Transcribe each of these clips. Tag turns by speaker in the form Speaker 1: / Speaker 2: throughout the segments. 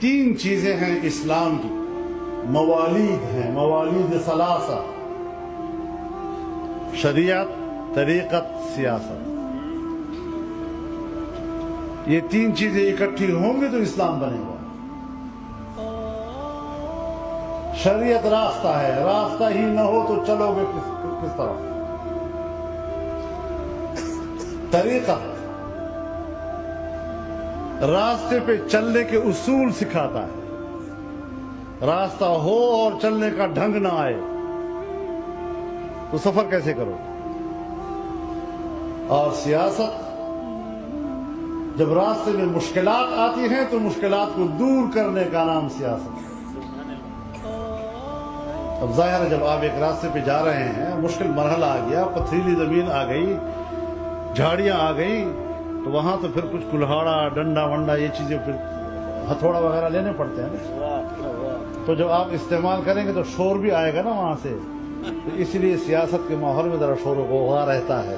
Speaker 1: تین چیزیں ہیں اسلام کی، موالید ہیں، موالید ثلاثہ: شریعت، طریقت، سیاست۔ یہ تین چیزیں اکٹھی ہوں گی تو اسلام بنے گا۔ شریعت راستہ ہے، راستہ ہی نہ ہو تو چلو گے کس طرح؟ طریقت راستے پہ چلنے کے اصول سکھاتا ہے۔ راستہ ہو اور چلنے کا ڈھنگ نہ آئے تو سفر کیسے کرو؟ اور سیاست جب راستے میں مشکلات آتی ہیں تو مشکلات کو دور کرنے کا نام سیاست ہے۔ اب ظاہر ہے جب آپ ایک راستے پہ جا رہے ہیں، مشکل مرحلہ آ گیا، پتھریلی زمین آ گئی، جھاڑیاں آ گئی، تو وہاں تو پھر کچھ کلہاڑا، ڈنڈا ونڈا، یہ چیزیں پھر ہتھوڑا وغیرہ لینے پڑتے ہیں۔ تو جب آپ استعمال کریں گے تو شور بھی آئے گا نا وہاں سے، تو اس لیے سیاست کے ماحول میں ذرا شور و غوغا رہتا ہے۔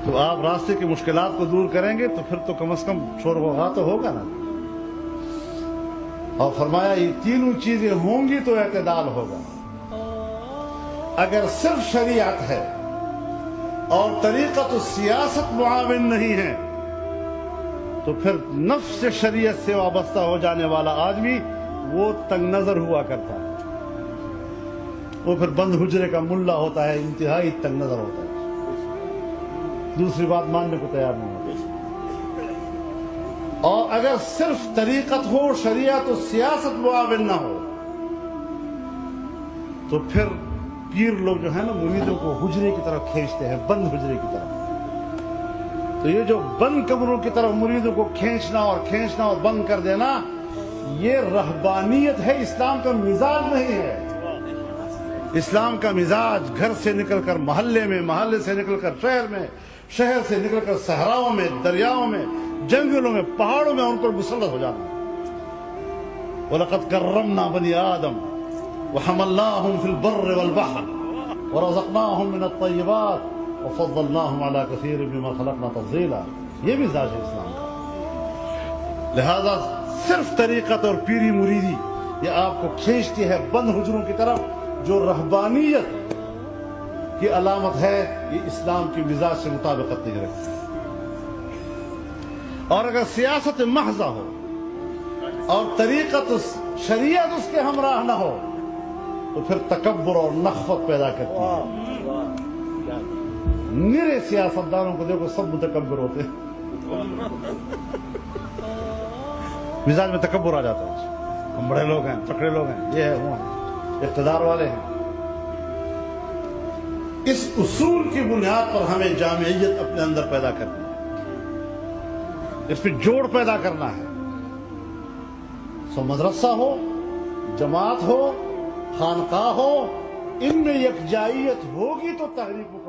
Speaker 1: تو آپ راستے کی مشکلات کو دور کریں گے تو پھر تو کم از کم شور و غوغا تو ہوگا نا۔ اور فرمایا یہ تینوں چیزیں ہوں گی تو اعتدال ہوگا۔ اگر صرف شریعت ہے اور طریقت و سیاست معاون نہیں ہے تو پھر نفس شریعت سے وابستہ ہو جانے والا آدمی وہ تنگ نظر ہوا کرتا ہے، وہ پھر بند حجرے کا ملا ہوتا ہے، انتہائی تنگ نظر ہوتا ہے، دوسری بات ماننے کو تیار نہیں ہوتا۔ اور اگر صرف طریقت ہو، شریعت و سیاست معاون نہ ہو تو پھر پیر لوگ جو ہے نا مریدوں کو حجرے کی طرف کھینچتے ہیں، بند حجرے کی طرف۔ تو یہ جو بند کمروں کی طرف مریدوں کو کھینچنا اور بند کر دینا، یہ رہبانیت ہے، اسلام کا مزاج نہیں ہے۔ اسلام کا مزاج گھر سے نکل کر محلے میں، محلے سے نکل کر شہر میں، شہر سے نکل کر صحراؤں میں، دریاؤں میں، جنگلوں میں، پہاڑوں میں ان پر مسلط ہو جانا۔ وَلَقَدْ كَرَّمْنَا بَنِي آدَمَ وَحَمَلْنَاهُمْ فِي الْبَرِّ وَالْبَحْرِ وَرَزَقْنَاهُمْ مِنَ الطَّيِّبَاتِ وَفَضَّلْنَاهُمْ عَلَى كَثِيرٍ مِّمَّنْ خَلَقْنَا تَفْضِيلًا۔ یہ مزاج ہے اسلام کا۔ لہذا صرف طریقت اور پیری مریدی یہ آپ کو کھینچتی ہے بند حجروں کی طرف، جو رہبانیت کی علامت ہے، یہ اسلام کی مزاج سے مطابقت نہیں رکھتی۔ اور اگر سیاست محض ہو اور طریقت شریعت اس کے ہمراہ نہ ہو تو پھر تکبر اور نخوت پیدا کرتی ہے۔ نرے سیاستدانوں کو دیکھو، سب متکبر ہوتے ہیں، مزاج میں تکبر آ جاتا ہے، ہم بڑے لوگ ہیں، تکڑے لوگ ہیں، یہ ہے وہ ہیں، اقتدار والے ہیں۔ اس اصول کی بنیاد پر ہمیں جامعیت اپنے اندر پیدا کرنی ہے، اس پہ جوڑ پیدا کرنا ہے۔ سو مدرسہ ہو، جماعت ہو، خانقاہ ہو، ان میں یکجائیت ہوگی تو تحریک